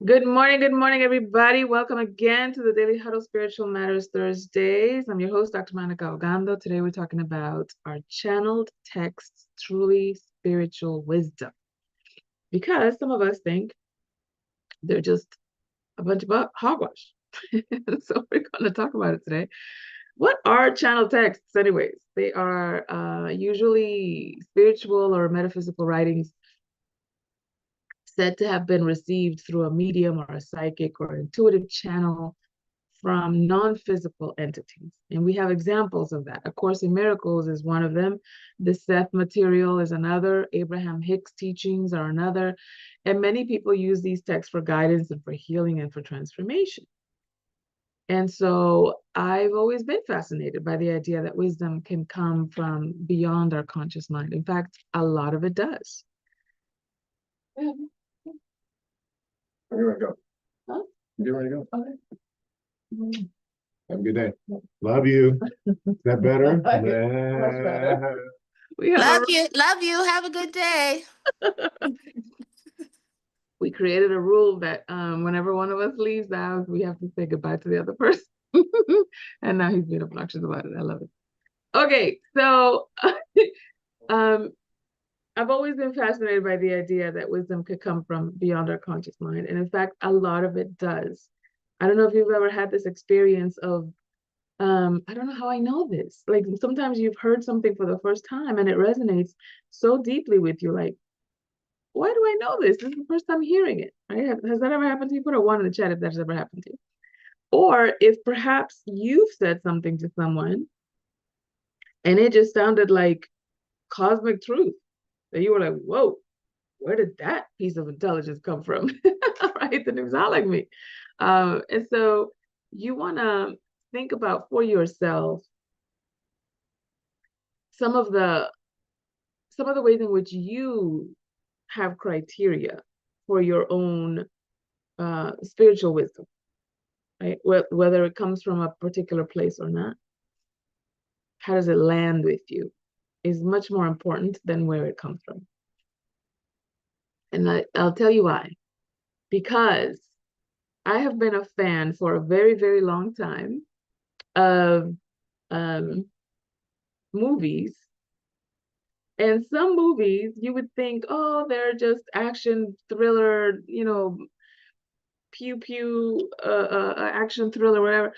good morning, everybody. Welcome again to the Daily Huddle Spiritual Matters Thursdays. I'm your host, Dr. Monica Ogando. Today we're talking about our channeled texts, truly spiritual wisdom. Because some of us think they're just a bunch of hogwash. So we're going to talk about it today. What are channel texts, anyways? They are usually spiritual or metaphysical writings said to have been received through a medium or a psychic or intuitive channel from non-physical entities. And we have examples of that. A Course in Miracles is one of them. The Seth material is another. Abraham Hicks teachings are another. And many people use these texts for guidance and for healing and for transformation. And so I've always been fascinated by the idea that wisdom can come from beyond our conscious mind. In fact, a lot of it does. Where do I go? Huh? You ready to go? Okay. Have a good day. Love you. Is that better? Much better. We Love you. Have a good day. We created a rule that whenever one of us leaves the house, we have to say goodbye to the other person. And now he's being obnoxious about it. I love it. Okay, so I've always been fascinated by the idea that wisdom could come from beyond our conscious mind. And in fact, a lot of it does. I don't know if you've ever had this experience of, I don't know how I know this. Like sometimes you've heard something for the first time and it resonates so deeply with you. Like, why do I know this? This is the first time hearing it. Right? Has that ever happened to you? Put a 1 in the chat if that's ever happened to you. Or if perhaps you've said something to someone and it just sounded like cosmic truth. That you were like, whoa, where did that piece of intelligence come from? Right? That didn't sound like me. And so you want to think about for yourself some of the ways in which you have criteria for your own spiritual wisdom, right? Whether it comes from a particular place or not. How does it land with you is much more important than where it comes from. And I'll tell you why. Because I have been a fan for a very, very long time of movies. And some movies you would think, oh, they're just action thriller, pew pew, action thriller, whatever.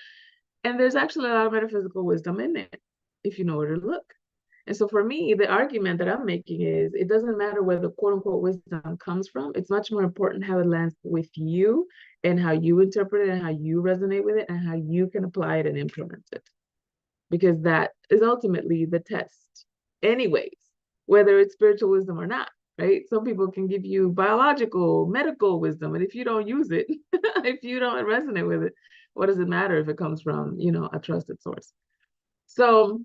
And there's actually a lot of metaphysical wisdom in it, if you know where to look. And so for me, the argument that I'm making is it doesn't matter where the quote unquote wisdom comes from. It's much more important how it lands with you and how you interpret it and how you resonate with it and how you can apply it and implement it. Because that is ultimately the test, anyways, whether it's spiritual wisdom or not, right? Some people can give you biological, medical wisdom. And if you don't use it, if you don't resonate with it, what does it matter if it comes from, a trusted source? So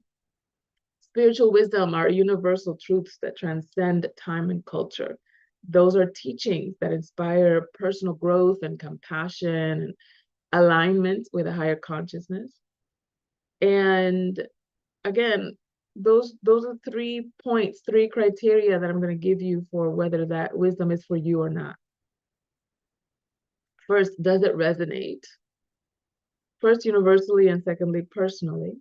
spiritual wisdom are universal truths that transcend time and culture. Those are teachings that inspire personal growth and compassion and alignment with a higher consciousness. And again, those are 3 points, 3 criteria that I'm going to give you for whether that wisdom is for you or not. First, does it resonate? First, universally, and secondly, personally.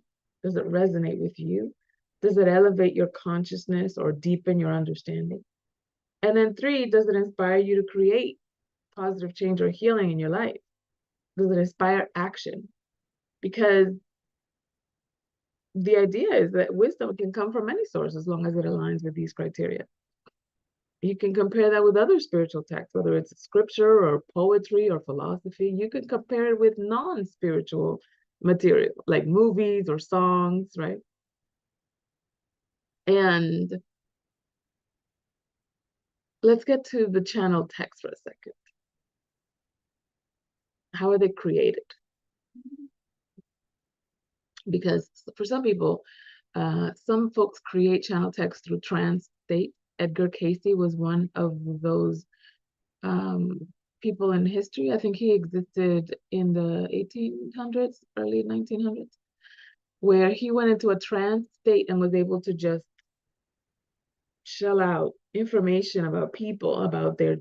Does it resonate with you? Does it elevate your consciousness or deepen your understanding? And then 3, does it inspire you to create positive change or healing in your life? Does it inspire action? Because the idea is that wisdom can come from any source as long as it aligns with these criteria. You can compare that with other spiritual texts, whether it's scripture or poetry or philosophy. You can compare it with non-spiritual material, like movies or songs, right? And let's get to the channel text for a second. How are they created? Because for some people, some folks create channel text through trance state. Edgar Cayce was one of those people in history. I think he existed in the 1800s, early 1900s, where he went into a trance state and was able to just shell out information about people, about their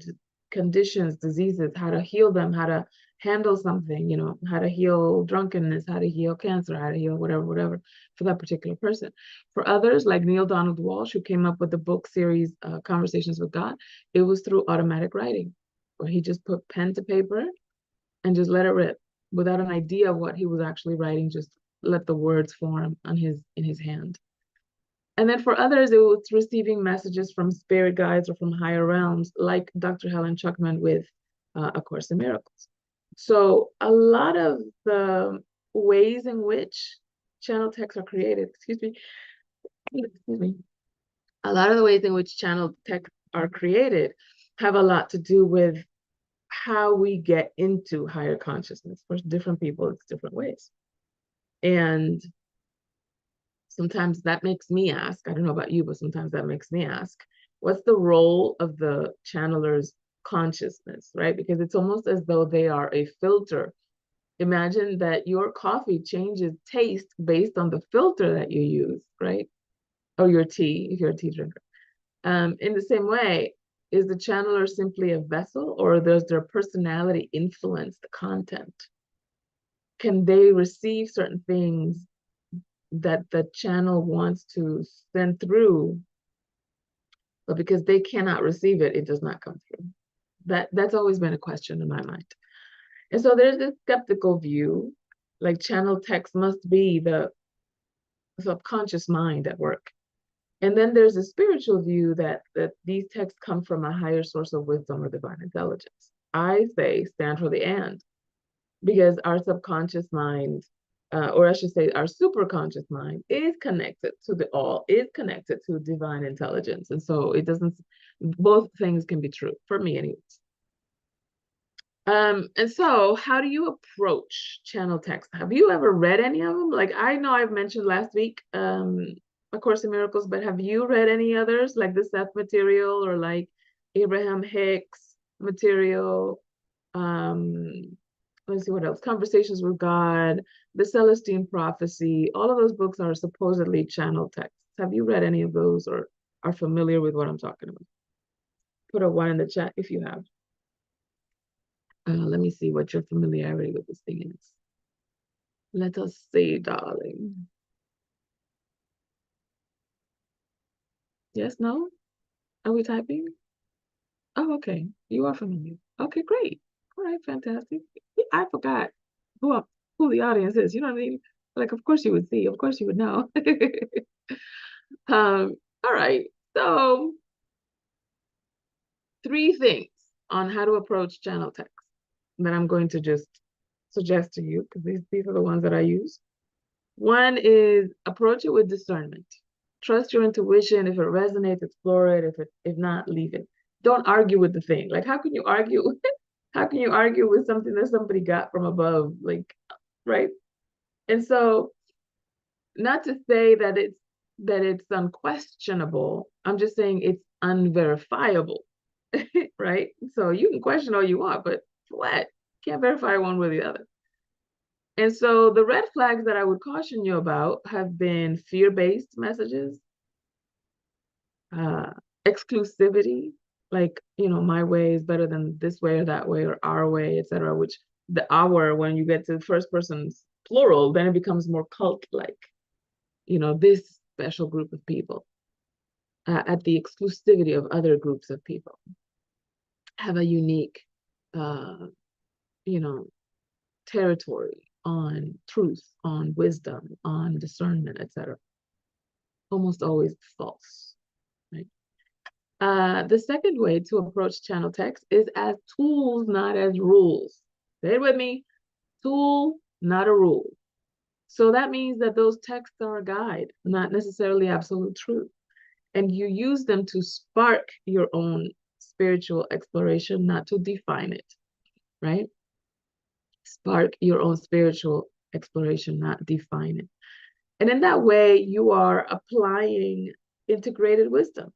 conditions, diseases, how to heal them, how to handle something, you know, how to heal drunkenness, how to heal cancer, how to heal whatever for that particular person. For others, like Neil Donald Walsh, who came up with the book series Conversations with God, it was through automatic writing, where he just put pen to paper and just let it rip without an idea of what he was actually writing, just let the words form on in his hand. And then for others, it was receiving messages from spirit guides or from higher realms, like Dr. Helen Chuckman with A Course in Miracles. So a lot of the ways in which channel texts are created, excuse me, a lot of the ways in which channel texts are created have a lot to do with how we get into higher consciousness. For different people, it's different ways. And sometimes that makes me ask, I don't know about you, but sometimes that makes me ask, what's the role of the channeler's consciousness, right? Because it's almost as though they are a filter. Imagine that your coffee changes taste based on the filter that you use, right? Or your tea, if you're a tea drinker. In the same way, is the channeler simply a vessel, or does their personality influence the content? Can they receive certain things that the channel wants to send through, but because they cannot receive it, it does not come through? That's always been a question in my mind. And so there's this skeptical view, like channel text must be the subconscious mind at work. And then there's a spiritual view that these texts come from a higher source of wisdom or divine intelligence. I say stand for the and, because our subconscious mind, or I should say our superconscious mind, is connected to the all, is connected to divine intelligence. And so it doesn't, both things can be true, for me anyways. And so how do you approach channel text? Have you ever read any of them? Like, I know I've mentioned last week, A Course in Miracles, but have you read any others, like the Seth material, or like Abraham Hicks material? Let's see what else. Conversations with God, The Celestine Prophecy. All of those books are supposedly channel texts. Have you read any of those or are familiar with what I'm talking about? Put a 1 in the chat if you have. Let me see what your familiarity with this thing is. Let us see, darling. Yes, no? Are we typing? Oh, okay. You are familiar. Okay, great. All right, fantastic. I forgot who the audience is. You know what I mean? Like, of course you would see. Of course you would know. All right. So 3 things on how to approach channel text that I'm going to just suggest to you, because these are the ones that I use. 1 is approach it with discernment. Trust your intuition. If it resonates, explore it. If not, leave it. Don't argue with the thing. Like, how can you argue? How can you argue with something that somebody got from above? Like, right? And so, not to say that it's unquestionable. I'm just saying it's unverifiable, right? So you can question all you want, but what? Can't verify one way or the other. And so the red flags that I would caution you about have been fear-based messages, exclusivity, like, you know, my way is better than this way or that way or our way, etc. Which the our, when you get to the first person's plural, then it becomes more cult-like, you know, this special group of people at the exclusivity of other groups of people have a unique, you know, territory on truth, on wisdom, on discernment, etc. Almost always false, right? The second way to approach channel text is as tools, not as rules. Say it with me, tool, not a rule. So that means that those texts are a guide, not necessarily absolute truth. And you use them to spark your own spiritual exploration, not to define it, right? Spark your own spiritual exploration, not define it. And in that way, you are applying integrated wisdom,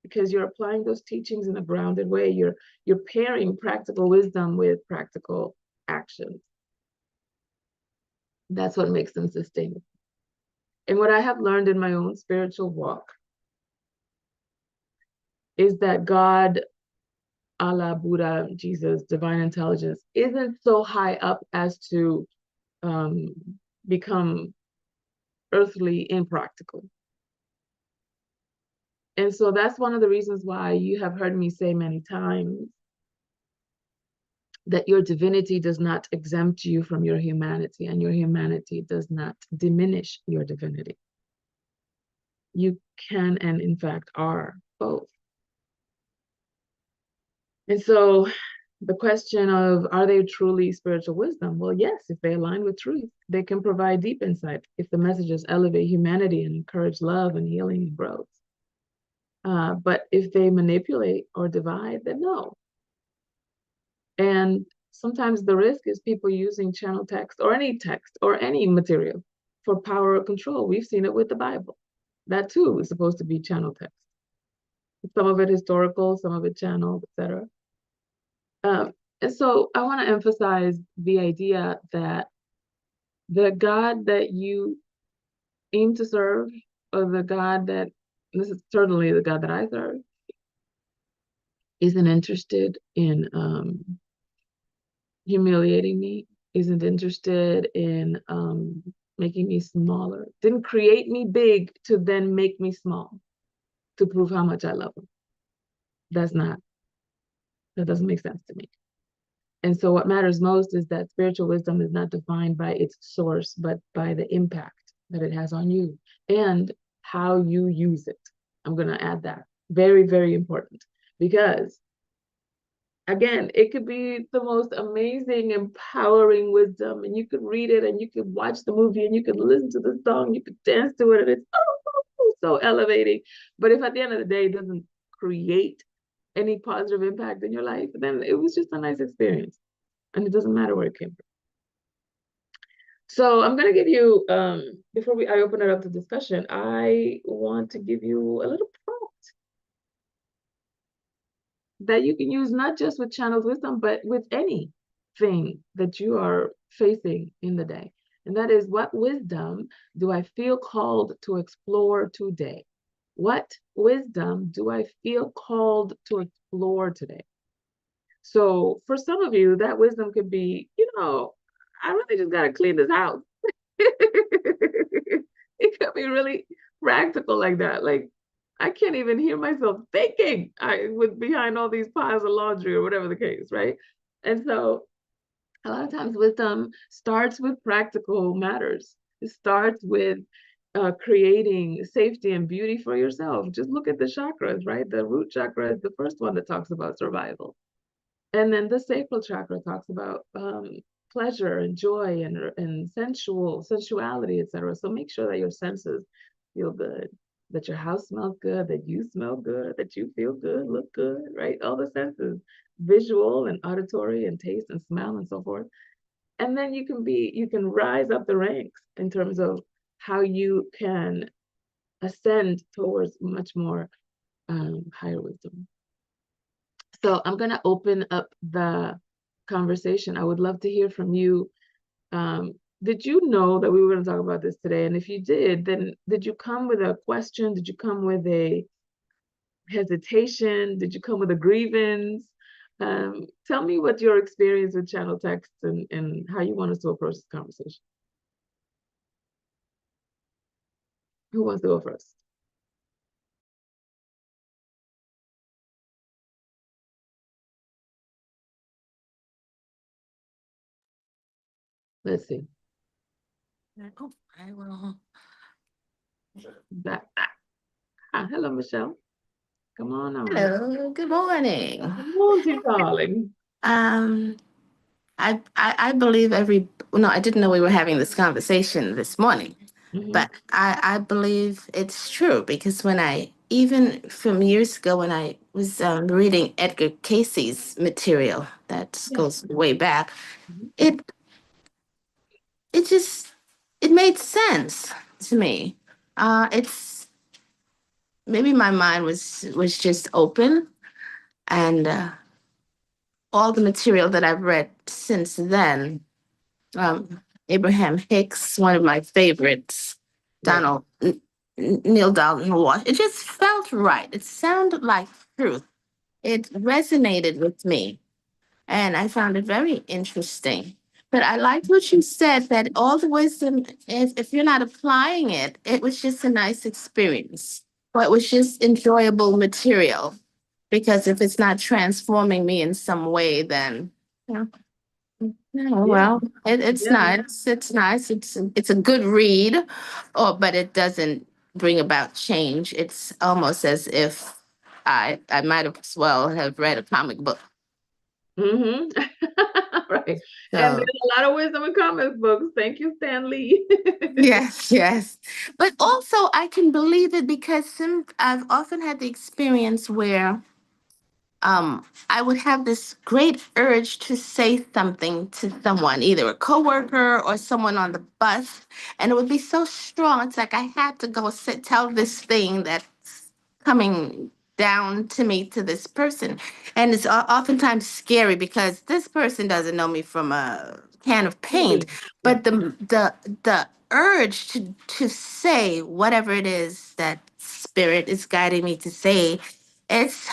because you're applying those teachings in a grounded way. You're pairing practical wisdom with practical actions. That's what makes them sustainable. And what I have learned in my own spiritual walk is that God Allah, Buddha, Jesus, divine intelligence, isn't so high up as to become earthly impractical. And so that's one of the reasons why you have heard me say many times that your divinity does not exempt you from your humanity, and your humanity does not diminish your divinity. You can, and in fact are, both. And so the question of, are they truly spiritual wisdom? Well, yes, if they align with truth, they can provide deep insight if the messages elevate humanity and encourage love and healing and growth. But if they manipulate or divide, then no. And sometimes the risk is people using channel text or any material for power or control. We've seen it with the Bible. That too is supposed to be channel text. Some of it historical, some of it channeled, etc. And so I want to emphasize the idea that the God that you aim to serve, or the God that, this is certainly the God that I serve, isn't interested in humiliating me, isn't interested in making me smaller, didn't create me big to then make me small to prove how much I love him. That doesn't make sense to me. And so what matters most is that spiritual wisdom is not defined by its source, but by the impact that it has on you and how you use it. I'm going to add that. Very, very important. Because again, it could be the most amazing, empowering wisdom, and you could read it and you could watch the movie and you could listen to the song, you could dance to it, and it's so elevating. But if at the end of the day it doesn't create any positive impact in your life, then it was just a nice experience. And it doesn't matter where it came from. So I'm going to give you, before I open it up to discussion, I want to give you a little prompt that you can use not just with channeled wisdom, but with anything that you are facing in the day. And that is, what wisdom do I feel called to explore today? What wisdom do I feel called to explore today? So for some of you, that wisdom could be, I really just got to clean this house. It could be really practical like that. Like, I can't even hear myself thinking behind all these piles of laundry or whatever the case, right? And so a lot of times wisdom starts with practical matters. It starts with creating safety and beauty for yourself. Just look at the chakras, right? The root chakra is the first one that talks about survival. And then the sacral chakra talks about pleasure and joy and sensuality, etc. So make sure that your senses feel good, that your house smells good, that you smell good, that you feel good, look good, right? All the senses, visual and auditory and taste and smell and so forth. And then you can rise up the ranks in terms of how you can ascend towards much more higher wisdom. So I'm going to open up the conversation. I would love to hear from you. Did you know that we were going to talk about this today? And if you did, then did you come with a question? Did you come with a hesitation? Did you come with a grievance? Tell me what your experience with channel text and how you want us to approach this conversation. Who wants to go first? Let's see. Oh, I will. Hello, Michelle. Come on on. Hello, good morning. Good morning, darling. I believe I didn't know we were having this conversation this morning, but I believe it's true, because even from years ago when I was reading Edgar Casey's material that goes way back, it made sense to me. It's maybe my mind was just open, and all the material that I've read since then, Abraham Hicks, one of my favorites, Neil Donald Walsh, it just felt right. It sounded like truth. it resonated with me, and I found it very interesting. But I liked what you said, that all the wisdom, if you're not applying it, it was just a nice experience. Or it was just enjoyable material. Because if it's not transforming me in some way, then yeah, yeah, Yeah, well, it's yeah. nice. It's nice. It's a good read, or but it doesn't bring about change. It's almost as if I might as well have read a comic book. Mm-hmm. Right. And So there's a lot of wisdom in comic books. Thank you, Stan Lee. yes, yes. But also I can believe it because I've often had the experience where I would have this great urge to say something to someone, either a coworker or someone on the bus, and it would be so strong. It's like I had to go tell this thing that's coming down to me to this person, and it's oftentimes scary because this person doesn't know me from a can of paint, Yeah. but the urge to say whatever it is that spirit is guiding me to say, it's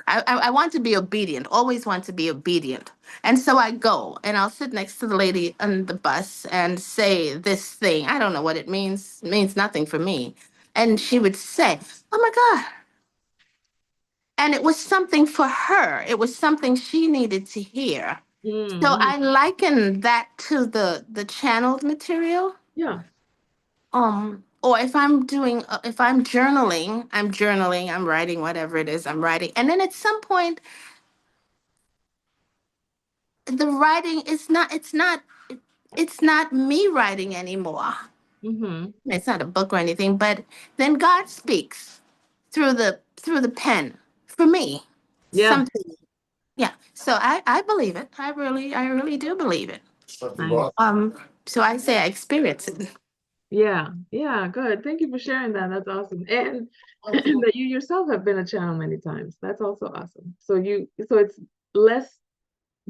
I want to be obedient, always want to be obedient. And so I go and I'll sit next to the lady on the bus and say this thing. I don't know what it means. It means nothing for me. And she would say, "Oh my God." And it was something for her. It was something she needed to hear. So Mm-hmm. I liken that to the channeled material. Yeah. Or if I'm journaling, I'm writing whatever it is I'm writing. And then at some point the writing is not it's not me writing anymore. Mm-hmm. It's not a book or anything, but then God speaks through the pen for me. Yeah. Something. Yeah. So I believe it. I really do believe it. Nice. So I say I experience it. Yeah. Yeah. Good. Thank you for sharing that. That's awesome. And that you yourself have been a channel many times. That's also awesome. So it's less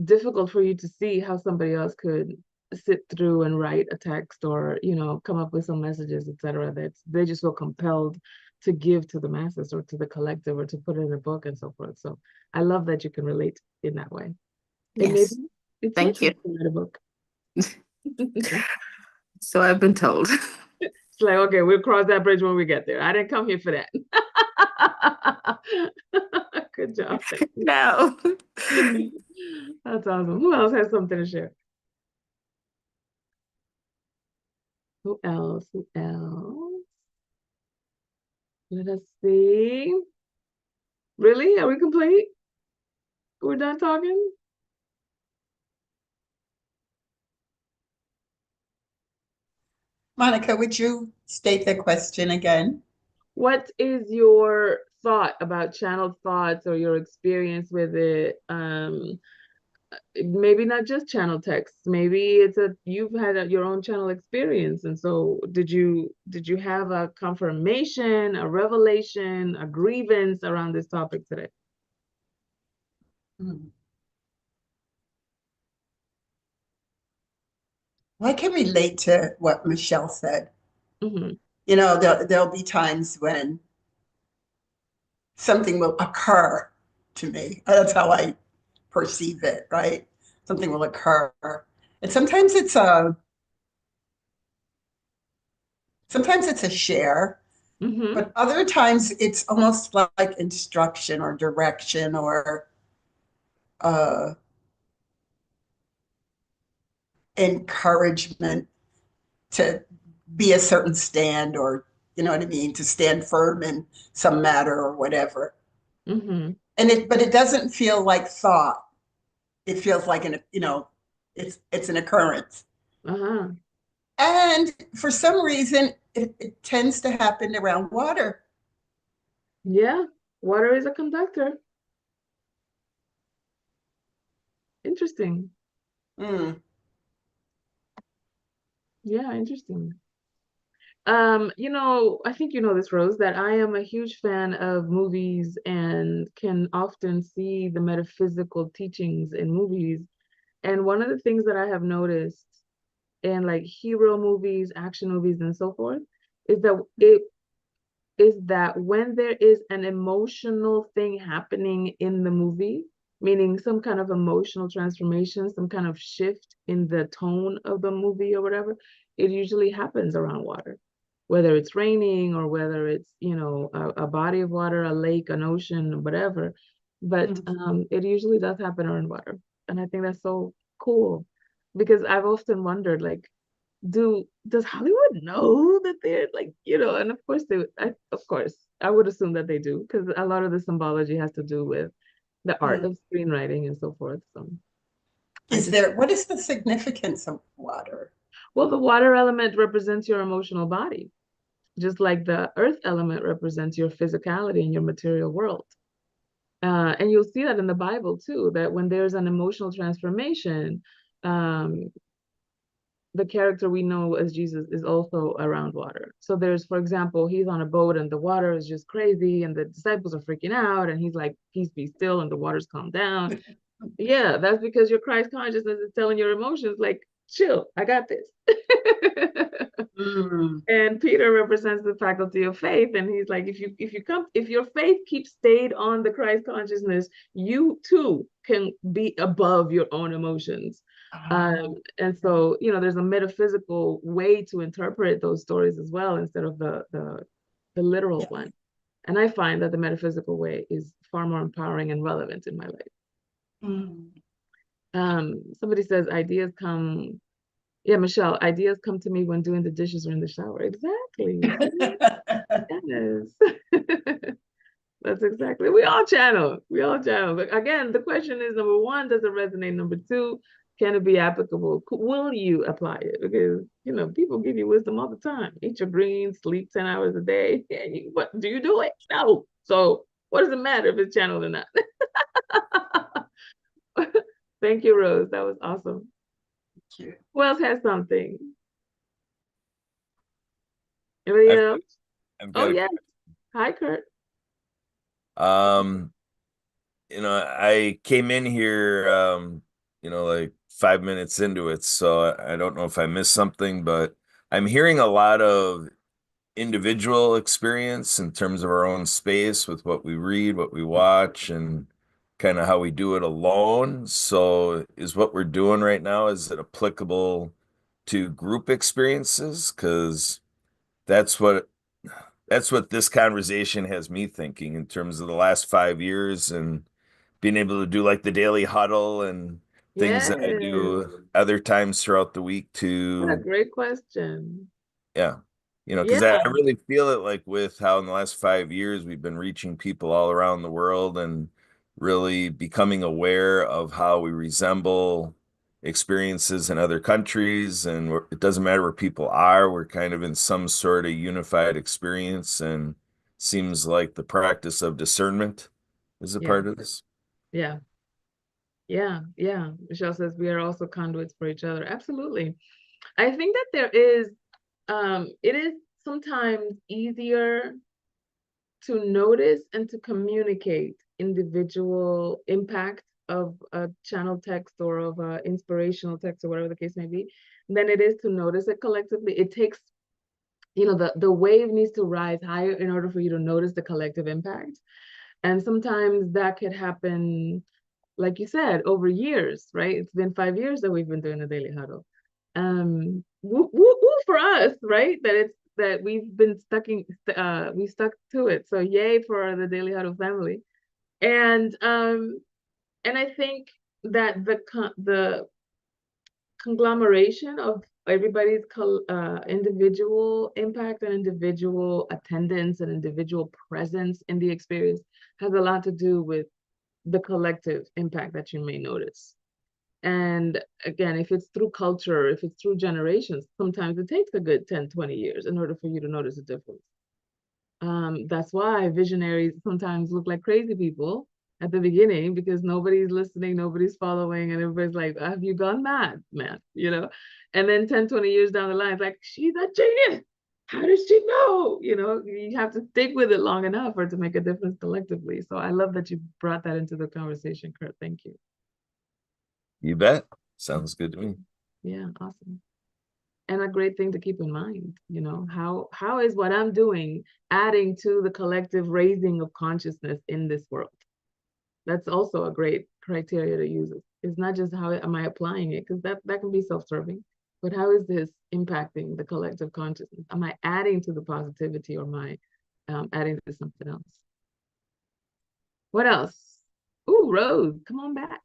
difficult for you to see how somebody else could sit through and write a text or come up with some messages, etc., that they just feel compelled to give to the masses or to the collective or to put it in a book and so forth. So I love that you can relate in that way, and maybe Yes. it's your Thank you. turn to write a book. It's So I've been told. like, okay, we'll cross that bridge when we get there. I didn't come here for that. Good job. Thank No. you. That's awesome. Who else has something to share? Who else? Who else? Let us see. Really? Are we complete? We're done talking? Monica, would you state the question again? What is your thought about channeled thoughts or your experience with it? Maybe not just channel texts. Maybe you've had your own channel experience. And so did you have a confirmation, a revelation, a grievance around this topic today? Hmm. Well, I can relate to what Michelle said. Mm-hmm. There'll be times when something will occur to me. That's how I perceive it, right? Something will occur. And sometimes it's a share, Mm-hmm. but other times it's almost like instruction or direction or uh, encouragement to be a certain stand, or you know what I mean, to stand firm in some matter or whatever. Mm-hmm. But it doesn't feel like thought. It feels like it's an occurrence. Uh-huh. And for some reason, it tends to happen around water. Yeah. Water is a conductor. Interesting. Mm. Yeah, interesting. I think you know this, Rose, that I am a huge fan of movies and can often see the metaphysical teachings in movies. And one of the things that I have noticed in like hero movies, action movies, and so forth, is that is that when there is an emotional thing happening in the movie, meaning some kind of emotional transformation, some kind of shift in the tone of the movie or whatever, it usually happens around water. Whether it's raining or whether it's, a body of water, a lake, an ocean, whatever. But it usually does happen around water. And I think that's so cool because I've often wondered, like, does Hollywood know that they're like, and of course I would assume that they do because a lot of the symbology has to do with the art of screenwriting and so forth. So What is the significance of water? well, the water element represents your emotional body, just like the earth element represents your physicality and your material world. And you'll see that in the Bible too, that when there's an emotional transformation, the character we know as Jesus is also around water. So there's, for example, he's on a boat and the water is just crazy and the disciples are freaking out and he's like, peace be still, and the water's calmed down. Yeah, that's because your Christ consciousness is telling your emotions like, chill, I got this. And Peter represents the faculty of faith, and he's like, if your faith keeps stayed on the Christ consciousness, you too can be above your own emotions. And so, there's a metaphysical way to interpret those stories as well, instead of the literal one. And I find that the metaphysical way is far more empowering and relevant in my life. Somebody says ideas come. Yeah, Michelle, ideas come to me when doing the dishes or in the shower. Exactly. Yes. That's exactly. We all channel. But again, the question is, number one, does it resonate? Number two, can it be applicable? Will you apply it? Because, people give you wisdom all the time. Eat your greens, sleep 10 hours a day. What do you do it? No. So what does it matter if it's channeled or not? Thank you, Rose. That was awesome. Thank you. Who else has something? Anybody else? Oh, yeah. Hi, Kurt. I came in here, like 5 minutes into it, so I don't know if I missed something, but I'm hearing a lot of individual experience in terms of our own space with what we read, what we watch, and kind of how we do it alone. So is what we're doing right now, is it applicable to group experiences? Because that's what this conversation has me thinking in terms of the last 5 years and being able to do like the daily huddle and things that I do other times throughout the week What a to, great question. yeah, because I really feel it like with how in the last 5 years we've been reaching people all around the world and really becoming aware of how we resemble experiences in other countries. And it doesn't matter where people are, we're kind of in some sort of unified experience, and seems like the practice of discernment is a part of this. Yeah. Michelle says we are also conduits for each other. Absolutely. I think that it is sometimes easier to notice and to communicate individual impact of a channel text or of an inspirational text or whatever the case may be, than it is to notice it collectively. It takes, the wave needs to rise higher in order for you to notice the collective impact. And sometimes that could happen, like you said, over years, right? It's been 5 years that we've been doing the Daily Huddle. Woo, woo, woo for us, right? That we've been we stuck to it. So yay for the Daily Huddle family. And I think that the conglomeration of everybody's individual impact and individual attendance and individual presence in the experience has a lot to do with the collective impact that you may notice. And again, if it's through culture, if it's through generations, sometimes it takes a good 10, 20 years in order for you to notice a difference. That's why visionaries sometimes look like crazy people at the beginning, because nobody's listening, nobody's following, and everybody's like, have you gone mad, man? And then 10, 20 years down the line, it's like, she's a genius. How does she know? You have to stick with it long enough for it to make a difference collectively. So I love that you brought that into the conversation, Kurt. Thank you. You bet. Sounds good to me. Yeah, awesome. And a great thing to keep in mind, you know, how is what I'm doing adding to the collective raising of consciousness in this world? That's also a great criteria to use. It's not just how am I applying it, because that can be self-serving, but how is this impacting the collective consciousness? Am I adding to the positivity, or am I adding to something else? What else? Ooh, Rose, come on back.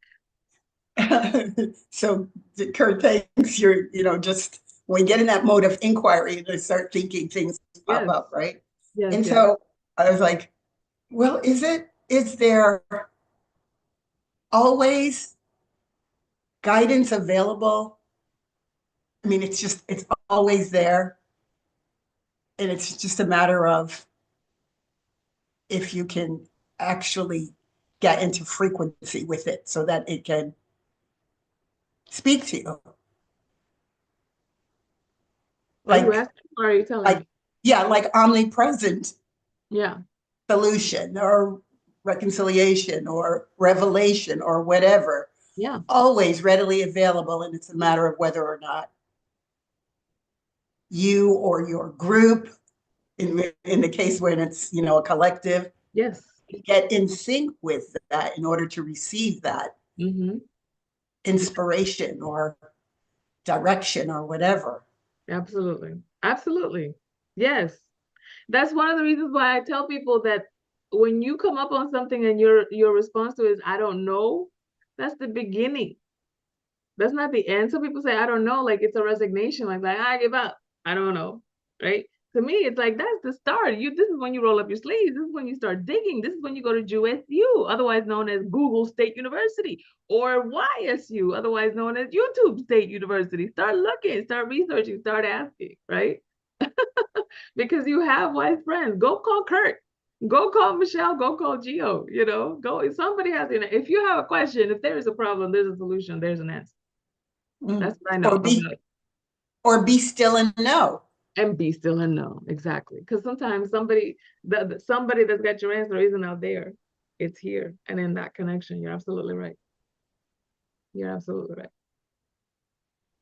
So Kurt thinks you're, just when you get in that mode of inquiry and you start thinking, things pop Yes. up, right? Yes, And yes. so I was like, well, is there always guidance available? I mean, it's always there. And it's just a matter of if you can actually get into frequency with it so that it can speak to you. Are you Like, asking or are you telling like, me? yeah, like omnipresent Yeah. solution or reconciliation or revelation or whatever, Yeah. always readily available. And it's a matter of whether or not you or your group, in the case when it's, a collective, Yes. get in sync with that in order to receive that Mm-hmm. inspiration or direction or whatever. Absolutely. Absolutely. Yes. That's one of the reasons why I tell people that when you come up on something and your response to it is, I don't know, that's the beginning. That's not the end. Some people say, I don't know, like it's a resignation, like I give up. I don't know. Right? To me, it's like that's the start. This is when you roll up your sleeves. This is when you start digging. This is when you go to GSU, otherwise known as Google State University, or YSU, otherwise known as YouTube State University. Start looking, start researching, start asking, right? Because you have wise friends. Go call Kurt. Go call Michelle. Go call Gio. Go. Somebody has to. If you have a question, if there is a problem, there's a solution. There's an answer. That's what I know about. Or be still and know. And be still and know. Exactly. Because sometimes somebody that's got your answer isn't out there. It's here. And in that connection, you're absolutely right. You're absolutely right.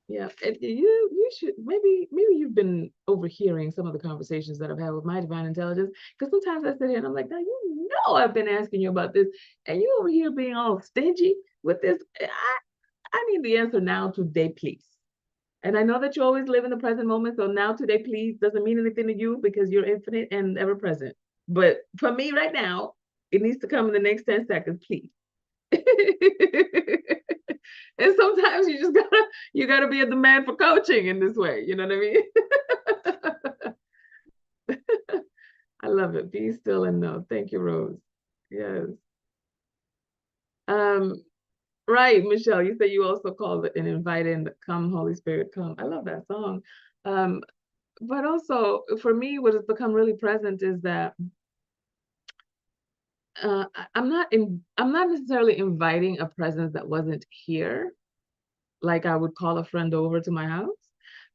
Yeah, you should maybe you've been overhearing some of the conversations that I've had with my divine intelligence, because sometimes I sit here and I'm like, now I've been asking you about this, and you over here being all stingy with this. I need the answer now, today, please. And I know that you always live in the present moment, so now, today, please doesn't mean anything to you because you're infinite and ever present. But for me right now, it needs to come in the next 10 seconds, please. And sometimes you gotta be a demand for coaching in this way. You know what I mean? I love it. Be still and know. Thank you, Rose. Yes. Right, Michelle, you said you also called it and invited the Come Holy Spirit Come. I love that song. But also for me, what has become really present is that I'm not necessarily inviting a presence that wasn't here, like I would call a friend over to my house.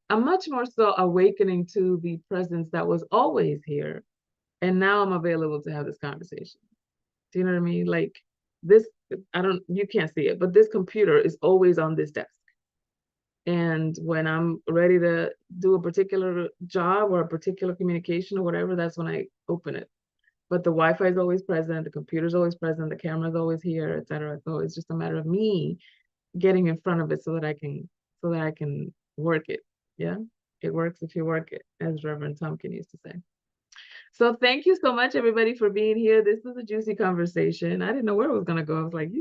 I'm much more so awakening to the presence that was always here. And now I'm available to have this conversation. Do you know what I mean? Like this, you can't see it, but this computer is always on this desk. And when I'm ready to do a particular job or a particular communication or whatever, that's when I open it. But the Wi-Fi is always present, the computer's always present, the camera's always here, etc. So it's just a matter of me getting in front of it so that I can work it. Yeah, it works if you work it, as Reverend Tompkin used to say. So thank you so much, everybody, for being here. This was a juicy conversation. I didn't know where it was going to go. I was like,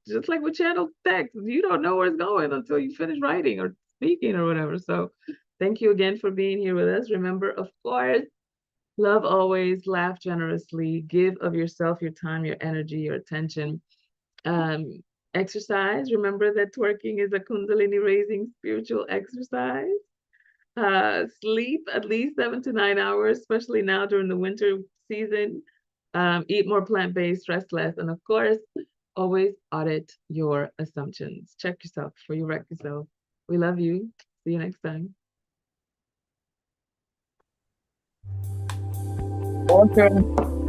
just like with channel text, you don't know where it's going until you finish writing or speaking or whatever. So thank you again for being here with us. Remember, of course, love always, laugh generously, give of yourself, your time, your energy, your attention. Exercise. Remember that twerking is a Kundalini raising spiritual exercise. Sleep at least 7 to 9 hours, especially now during the winter season. Eat more plant-based, stress less, and of course, always audit your assumptions. Check yourself before you wreck yourself. We love you. See you next time. Okay.